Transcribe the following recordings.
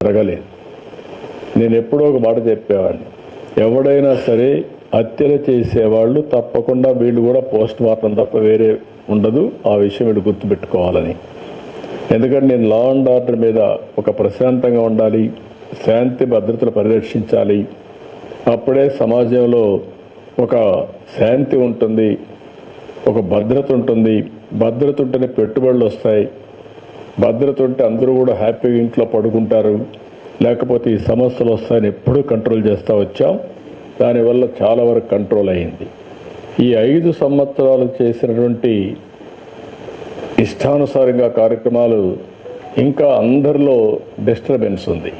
జరగలేదు. నేను ఎప్పుడో ఒక మాట చెప్పేవాడిని, ఎవడైనా సరే హత్యలు చేసేవాళ్ళు తప్పకుండా వీళ్ళు కూడా పోస్ట్ మార్టం తప్ప వేరే ఉండదు, ఆ విషయం వీళ్ళు గుర్తుపెట్టుకోవాలని. ఎందుకంటే నేను లా అండ్ ఆర్డర్ మీద ఒక ప్రశాంతంగా ఉండాలి, శాంతి భద్రతలు పరిరక్షించాలి. అప్పుడే సమాజంలో ఒక శాంతి ఉంటుంది, ఒక భద్రత ఉంటుంది. భద్రత ఉంటేనే పెట్టుబడులు వస్తాయి, భద్రత ఉంటే అందరూ కూడా హ్యాపీగా ఇంట్లో పడుకుంటారు. లేకపోతే ఈ సమస్యలు వస్తాయని ఎప్పుడూ కంట్రోల్ చేస్తూ వచ్చాం. దానివల్ల చాలా వరకు కంట్రోల్ అయింది. ఈ 5 సంవత్సరాలు చేసినటువంటి ఇష్టానుసారంగా కార్యక్రమాలు ఇంకా అందరిలో డిస్టర్బెన్స్ ఉంది,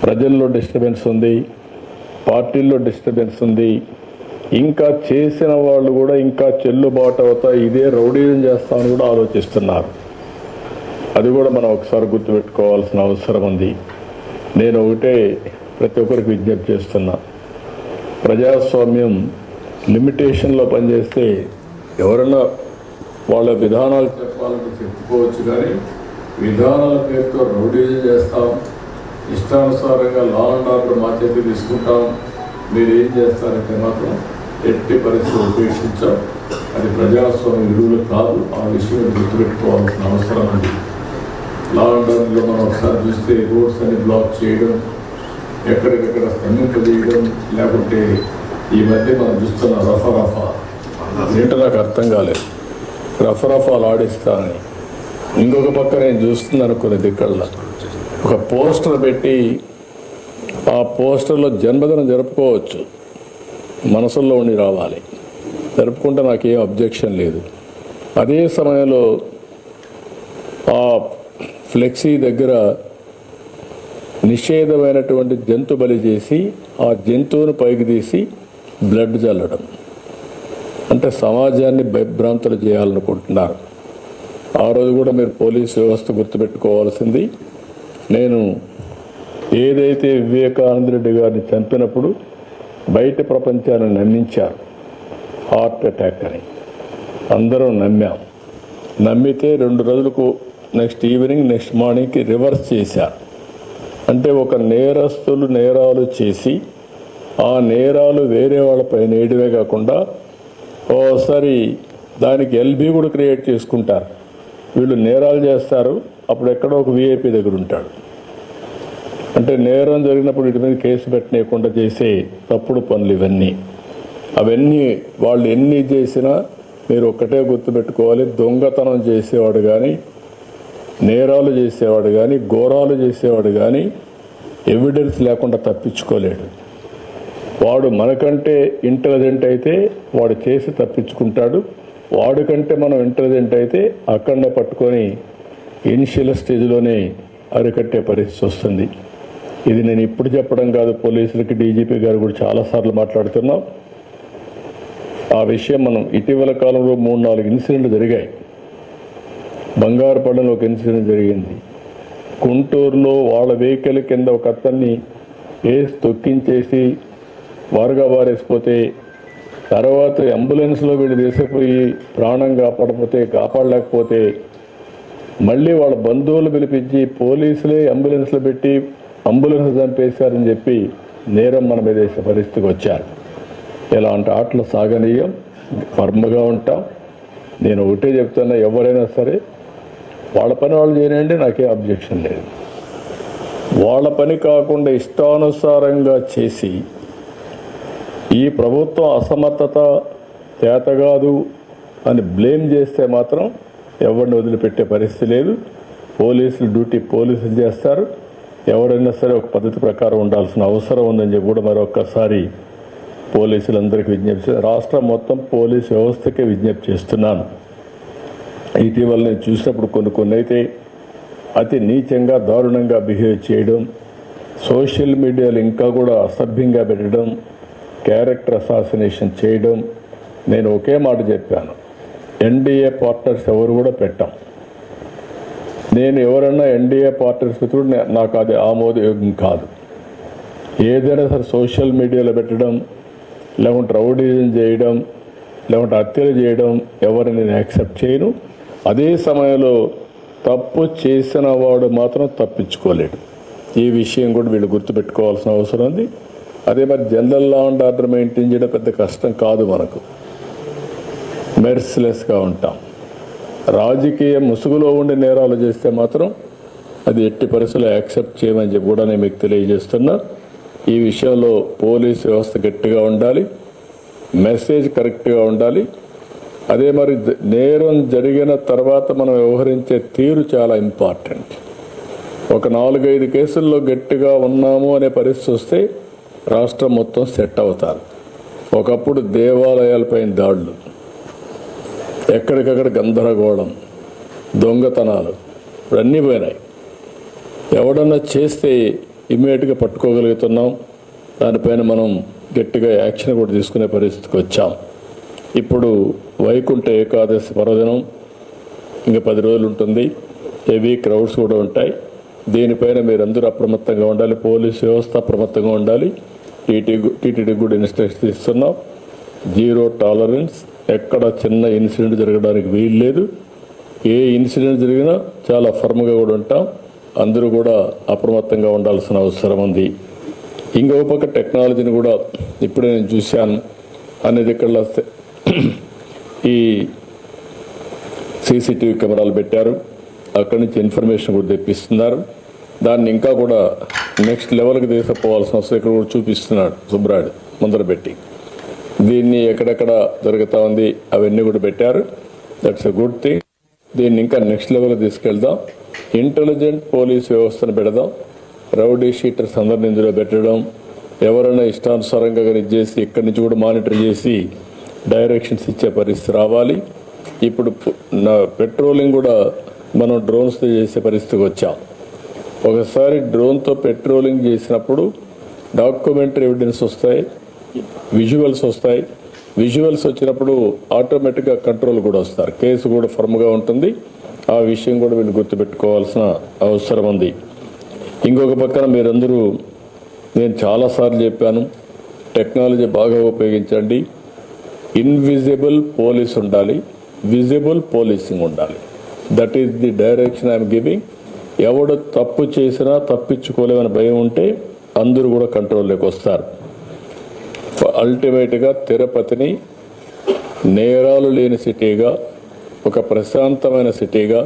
ప్రజల్లో డిస్టర్బెన్స్ ఉంది, పార్టీల్లో డిస్టర్బెన్స్ ఉంది. ఇంకా చేసిన వాళ్ళు కూడా ఇంకా చెల్లుబాటు అవుతా ఇదే రౌడీజం చేస్తామని కూడా ఆలోచిస్తున్నారు. అది కూడా మనం ఒకసారి గుర్తుపెట్టుకోవాల్సిన అవసరం ఉంది. నేను ఒకటే ప్రతి ఒక్కరికి విజ్ఞప్తి చేస్తున్నా, ప్రజాస్వామ్యం లిమిటేషన్లో పనిచేస్తే ఎవరన్నా వాళ్ళ విధానాలు చెప్పాలని చెప్పుకోవచ్చు, కానీ విధానాల పేరుతో రౌడీజం చేస్తాం, ఇష్టానుసారంగా లా అండ్ ఆర్డర్ మా చేతి తీసుకుంటాం, మీరు ఏం చేస్తారంటే మాత్రం ఎట్టి పరిస్థితులు ఉపేక్షించాం. అది ప్రజాస్వామ్య విలువలు కాదు. ఆ విషయం గుర్తుపెట్టుకోవాల్సిన అవసరం ఉంది. లా అండ్ ఆర్డర్లో మనం ఒకసారి చూస్తే రోడ్స్ అని బ్లాక్ చేయడం, ఎక్కడికెక్కడ స్తంభింపజేయడం, లేకుంటే ఈ మధ్య మనం చూస్తున్న రఫా ఏంటో నాకు అర్థం కాలేదు, రఫాలు ఆడిస్తానని. ఇంకొక పక్క నేను చూస్తున్నాను కొన్ని దిక్కల్లో ఒక పోస్టర్ పెట్టి ఆ పోస్టర్లో జన్మదినం జరుపుకోవచ్చు, మనసుల్లో ఉండి రావాలి, జరుపుకుంటే నాకేం అబ్జెక్షన్ లేదు. అదే సమయంలో ఆ ఫ్లెక్సీ దగ్గర నిషేధమైనటువంటి జంతు బలి చేసి ఆ జంతువును పైకి తీసి బ్లడ్ చల్లడం అంటే సమాజాన్ని భయభ్రాంతులు చేయాలనుకుంటున్నారు. ఆ రోజు కూడా మీరు పోలీసు వ్యవస్థ గుర్తుపెట్టుకోవాల్సింది, నేను ఏదైతే వివేకానంద రెడ్డి గారిని చంపినప్పుడు బయట ప్రపంచాన్ని నమ్మించారు హార్ట్ అటాక్ అని, అందరం నమ్మాం. నమ్మితే 2 రోజులకు నెక్స్ట్ ఈవినింగ్ నెక్స్ట్ మార్నింగ్కి రివర్స్ చేశారు. అంటే ఒక నేరస్తులు నేరాలు చేసి ఆ నేరాలు వేరే వాళ్ళపై నేయడమే కాకుండా ఓసారి దానికి ఎల్బీ కూడా క్రియేట్ చేసుకుంటారు. వీళ్ళు నేరాలు చేస్తారు, అప్పుడు ఎక్కడో ఒక వీఐపీ దగ్గర ఉంటాడు. అంటే నేరం జరిగినప్పుడు వీటి మీద కేసు పెట్టనీయకుండా చేసే తప్పుడు పనులు ఇవన్నీ. అవన్నీ వాళ్ళు ఎన్ని చేసినా మీరు ఒక్కటే గుర్తుపెట్టుకోవాలి, దొంగతనం చేసేవాడు కానీ, నేరాలు చేసేవాడు కానీ, ఘోరాలు చేసేవాడు కానీ ఎవిడెన్స్ లేకుండా తప్పించుకోలేడు. వాడు మనకంటే ఇంటెలిజెంట్ అయితే వాడు చేసి తప్పించుకుంటాడు. వాడికంటే మనం ఇంటెలిజెంట్ అయితే అక్కడనే పట్టుకొని ఇనిషియల్ స్టేజ్లోనే అరికట్టే పరిస్థితి వస్తుంది. ఇది నేను ఇప్పుడు చెప్పడం కాదు, పోలీసులకి డీజీపీ గారు కూడా చాలాసార్లు మాట్లాడుతున్నాం. ఆ విషయం మనం ఇటీవల కాలంలో 3-4 ఇన్సిడెంట్లు జరిగాయి. బంగారుపల్లిలో ఒక ఇన్సిడెంట్ జరిగింది. గుంటూరులో వాళ్ళ వెహికల్ కింద ఒక అతన్ని వేసి తొక్కించేసి వారుగా వారేసిపోతే తర్వాత అంబులెన్స్లో వీళ్ళు తీసుకుపోయి ప్రాణం కాపాడలేకపోతే మళ్ళీ వాళ్ళ బంధువులు పిలిపించి పోలీసులే అంబులెన్స్లో పెట్టి అంబులెన్స్ చంపేశారని చెప్పి నేరం మన మీద వేసే పరిస్థితికి వచ్చారు. ఇలాంటి ఆటలు సాగనీయం, ఫర్మ్గా ఉంటాం. నేను ఒకటే చెప్తున్నా, ఎవరైనా సరే వాళ్ళ పని వాళ్ళు చేయనండి, నాకే అబ్జెక్షన్ లేదు. వాళ్ళ పని కాకుండా ఇష్టానుసారంగా చేసి ఈ ప్రభుత్వం అసమర్థత చేతగాదు అని బ్లేమ్ చేస్తే మాత్రం ఎవరిని వదిలిపెట్టే పరిస్థితి లేదు. పోలీసులు డ్యూటీ పోలీసులు చేస్తారు. ఎవరైనా సరే ఒక పద్ధతి ప్రకారం ఉండాల్సిన అవసరం ఉందని చెప్పి కూడా మరొక్కసారి పోలీసులందరికీ విజ్ఞప్తి, రాష్ట్రం మొత్తం పోలీసు వ్యవస్థకే విజ్ఞప్తి చేస్తున్నాను. ఇటీవల నేను చూసినప్పుడు కొన్ని అయితే అతి నీచంగా దారుణంగా బిహేవ్ చేయడం, సోషల్ మీడియాలో ఇంకా కూడా అసభ్యంగా పెట్టడం, క్యారెక్టర్ అసాసినేషన్ చేయడం. నేను ఒకే మాట చెప్పాను, ఎన్డీఏ పార్ట్నర్స్ ఎవరు కూడా పెట్టాం. నేను ఎవరన్నా ఎన్డీఏ పార్ట్నర్స్ కూడా నాకు అది ఆమోదయోగ్యం కాదు. ఏదైనా సరే సోషల్ మీడియాలో పెట్టడం, లేకుంటే రౌడీజం చేయడం, లేకుంటే హత్యలు చేయడం ఎవరిని నేను యాక్సెప్ట్ చేయను. అదే సమయంలో తప్పు చేసిన వాడు మాత్రం తప్పించుకోలేడు. ఈ విషయం కూడా వీళ్ళు గుర్తుపెట్టుకోవాల్సిన అవసరం ఉంది. అదే మరి general law and order maintain చేయడం పెద్ద కష్టం కాదు. మనకు మెర్సిలెస్గా ఉంటాం. రాజకీయ ముసుగులో ఉండి నేరాలు చేస్తే మాత్రం అది ఎట్టి పరిస్థితుల్లో యాక్సెప్ట్ చేయమని చెప్పి కూడా నేను మీకు తెలియజేస్తున్నా. ఈ విషయంలో పోలీస్ వ్యవస్థ గట్టిగా ఉండాలి, మెసేజ్ కరెక్ట్గా ఉండాలి. అదే మరి నేరం జరిగిన తర్వాత మనం వ్యవహరించే తీరు చాలా ఇంపార్టెంట్. ఒక 4-5 కేసుల్లో గట్టిగా ఉన్నాము అనే పరిస్థితి వస్తే రాష్ట్రం మొత్తం సెట్ అవుతారు. ఒకప్పుడు దేవాలయాలపైన దాడులు, ఎక్కడికక్కడ గందరగోళం, దొంగతనాలు ఇవన్నీ పోయినాయి. ఎవడన్నా చేస్తే ఇమ్మీడియట్గా పట్టుకోగలుగుతున్నాం. దానిపైన మనం గట్టిగా యాక్షన్ కూడా తీసుకునే పరిస్థితికి వచ్చాం. ఇప్పుడు వైకుంఠ ఏకాదశి పర్వదినం ఇంకా 10 రోజులు ఉంటుంది. హెవీ క్రౌడ్స్ కూడా ఉంటాయి. దీనిపైన మీరందరూ అప్రమత్తంగా ఉండాలి. పోలీస్ వ్యవస్థ అప్రమత్తంగా ఉండాలి. టీటీడీ కూడా ఇన్స్ట్రక్షన్ ఇస్తున్నాం. 0 టాలరెన్స్. ఎక్కడ చిన్న ఇన్సిడెంట్ జరగడానికి వీలు లేదు. ఏ ఇన్సిడెంట్ జరిగినా చాలా ఫర్మ్గా కూడా ఉంటాం. అందరూ కూడా అప్రమత్తంగా ఉండాల్సిన అవసరం ఉంది. ఇంకో పక్క టెక్నాలజీని కూడా ఇప్పుడే నేను చూశాను. అనేది ఇక్కడ ఈ సీసీటీవీ కెమెరాలు పెట్టారు. అక్కడి నుంచి ఇన్ఫర్మేషన్ కూడా తెప్పిస్తున్నారు. దాన్ని ఇంకా కూడా నెక్స్ట్ లెవెల్కి తీసుకుపోవాల్సిన అవసరం ఇక్కడ కూడా చూపిస్తున్నాడు సుబ్రాయుడు ముందర పెట్టి. దీన్ని ఎక్కడెక్కడ జరుగుతూ ఉంది అవన్నీ కూడా పెట్టారు. That's a good thing. దీన్ని ఇంకా నెక్స్ట్ లెవెల్కి తీసుకెళ్దాం. ఇంటెలిజెంట్ పోలీస్ వ్యవస్థను పెడదాం. రౌడీ షీటర్స్ అందరిని ఇందులో పెట్టడం, ఎవరైనా ఇష్టానుసారంగా చేసి ఇక్కడి నుంచి కూడా మానిటర్ చేసి డైరెక్షన్స్ ఇచ్చే పరిస్థితి రావాలి. ఇప్పుడు పెట్రోలింగ్ కూడా మనం డ్రోన్స్తో చేసే పరిస్థితికి వచ్చాం. ఒకసారి డ్రోన్తో పెట్రోలింగ్ చేసినప్పుడు డాక్యుమెంటరీ ఎవిడెన్స్ వస్తాయి, విజువల్స్ వస్తాయి. విజువల్స్ వచ్చినప్పుడు ఆటోమేటిక్గా కంట్రోల్ కూడా వస్తారు. కేసు కూడా ఫర్మ్గా ఉంటుంది. ఆ విషయం కూడా వీళ్ళు గుర్తుపెట్టుకోవాల్సిన అవసరం ఉంది. ఇంకొక పక్కన మీరందరూ, నేను చాలాసార్లు చెప్పాను, టెక్నాలజీ బాగా ఉపయోగించండి. ఇన్విజిబుల్ పోలీస్ ఉండాలి, విజిబుల్ పోలీసింగ్ ఉండాలి. That is the direction I'm giving. ఎవడు తప్పు చేసినా తప్పించుకోలేమని భయం ఉంటే అందరూ కూడా కంట్రోల్లోకి వస్తారు. అల్టిమేట్గా తిరుపతిని నేరాలు లేని సిటీగా, ఒక ప్రశాంతమైన సిటీగా,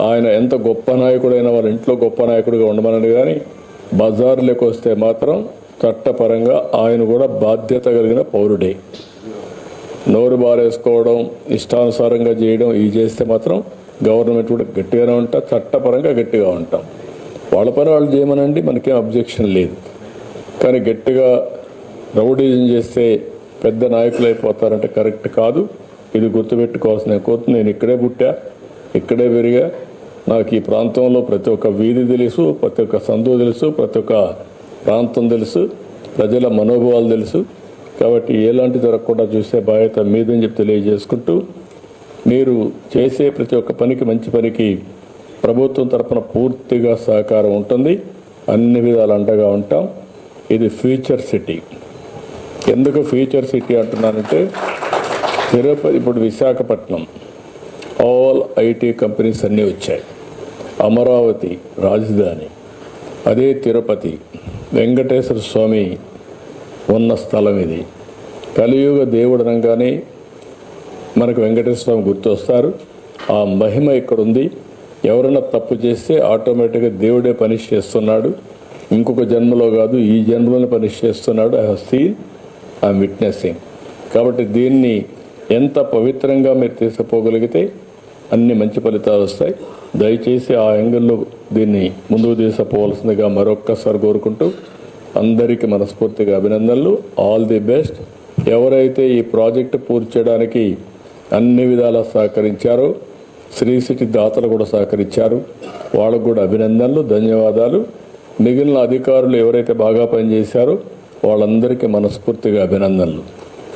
ఆయన ఎంత గొప్ప నాయకుడైనా వాళ్ళ ఇంట్లో గొప్ప నాయకుడిగా ఉండమని, కానీ బజార్లోకి వస్తే మాత్రం చట్టపరంగా ఆయన కూడా బాధ్యత కలిగిన పౌరుడే. నోరు బారేసుకోవడం, ఇష్టానుసారంగా చేయడం ఇవి చేస్తే మాత్రం గవర్నమెంట్ కూడా గట్టిగానే ఉంటాం, చట్టపరంగా గట్టిగా ఉంటాం. వాళ్ళ పని వాళ్ళు చేయమనండి, మనకేం అబ్జెక్షన్ లేదు. కానీ గట్టిగా రౌడీజం చేస్తే పెద్ద నాయకులు అయిపోతారంటే కరెక్ట్ కాదు. ఇది గుర్తుపెట్టుకోవాల్సిన కోరుతుంది. నేను ఇక్కడే పుట్టా, ఇక్కడే పెరిగా. నాకు ఈ ప్రాంతంలో ప్రతి ఒక్క వీధి తెలుసు, ప్రతి ఒక్క సందు తెలుసు, ప్రతి ఒక్క ప్రాంతం తెలుసు, ప్రజల మనోభావాలు తెలుసు. కాబట్టి ఎలాంటి జరగకుండా చూసే బాధ్యత మీదని చెప్పి తెలియజేసుకుంటూ, మీరు చేసే ప్రతి ఒక్క పనికి, మంచి పనికి ప్రభుత్వం తరఫున పూర్తిగా సహకారం ఉంటుంది. అన్ని విధాలు అండగా ఉంటాం. ఇది ఫ్యూచర్ సిటీ. ఎందుకు ఫ్యూచర్ సిటీ అంటున్నానంటే, తిరుపతి, ఇప్పుడు విశాఖపట్నం ఆల్ ఐటీ కంపెనీస్ అన్నీ వచ్చాయి. అమరావతి రాజధాని, అదే తిరుపతి వెంకటేశ్వర స్వామి ఉన్న స్థలం ఇది. కలియుగ దేవుడు అనగానే మనకు వెంకటేశ్వర స్వామి గుర్తొస్తారు. ఆ మహిమ ఇక్కడ ఉంది. ఎవరైనా తప్పు చేస్తే ఆటోమేటిక్గా దేవుడే పనిష్ చేస్తున్నాడు. ఇంకొక జన్మలో కాదు, ఈ జన్మలోనే పనిష్ చేస్తున్నాడు. I have seen, I'm witnessing. కాబట్టి దీన్ని ఎంత పవిత్రంగా మీరు తీసుకుపోగలిగితే అన్ని మంచి ఫలితాలు వస్తాయి. దయచేసి ఆ యాంగిల్లో దీన్ని ముందుకు తీసుకుపోవాల్సిందిగా మరొక్కసారి కోరుకుంటూ, అందరికీ మనస్ఫూర్తిగా అభినందనలు. All the best. ఎవరైతే ఈ ప్రాజెక్టు పూర్తి చేయడానికి అన్ని విధాలా సహకరించారో, శ్రీ సిటీ దాతలు కూడా సహకరించారు, వాళ్ళకు కూడా అభినందనలు, ధన్యవాదాలు. మిగిలిన అధికారులు ఎవరైతే బాగా పనిచేశారో వాళ్ళందరికీ మనస్ఫూర్తిగా అభినందనలు.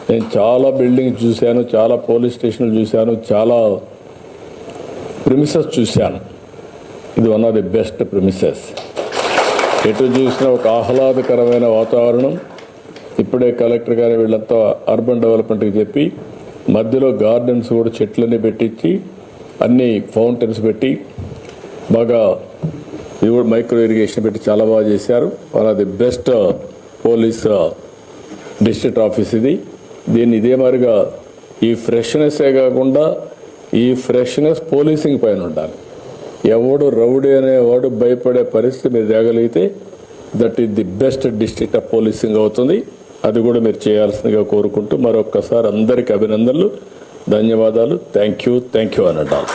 నేను చాలా బిల్డింగ్స్ చూశాను, చాలా పోలీస్ స్టేషన్లు చూశాను, చాలా ప్రిమిసెస్ చూశాను. ఇది one of the best premises. ఎటు చూసినా ఒక ఆహ్లాదకరమైన వాతావరణం. ఇప్పుడే కలెక్టర్ గారు వీళ్ళంతా అర్బన్ డెవలప్మెంట్కి చెప్పి మధ్యలో గార్డెన్స్ కూడా చెట్లన్నీ పెట్టించి అన్ని ఫౌంటైన్స్ పెట్టి బాగా ఇది కూడా మైక్రో ఇరిగేషన్ పెట్టి చాలా బాగా చేశారు. One of the best police district office ఇది. దీన్ని ఇదే మాదిరిగా ఈ ఫ్రెష్నెస్సే కాకుండా ఈ ఫ్రెష్నెస్ పోలీసింగ్ పైన ఉండాలి. ఎవడు రౌడీ అనేవాడు భయపడే పరిస్థితి మీరు తేగలిగితే that is the best district of policing అవుతుంది. అది కూడా మీరు చేయాల్సిందిగా కోరుకుంటూ మరొక్కసారి అందరికీ అభినందనలు, ధన్యవాదాలు. థ్యాంక్ యూ అని అంటారు.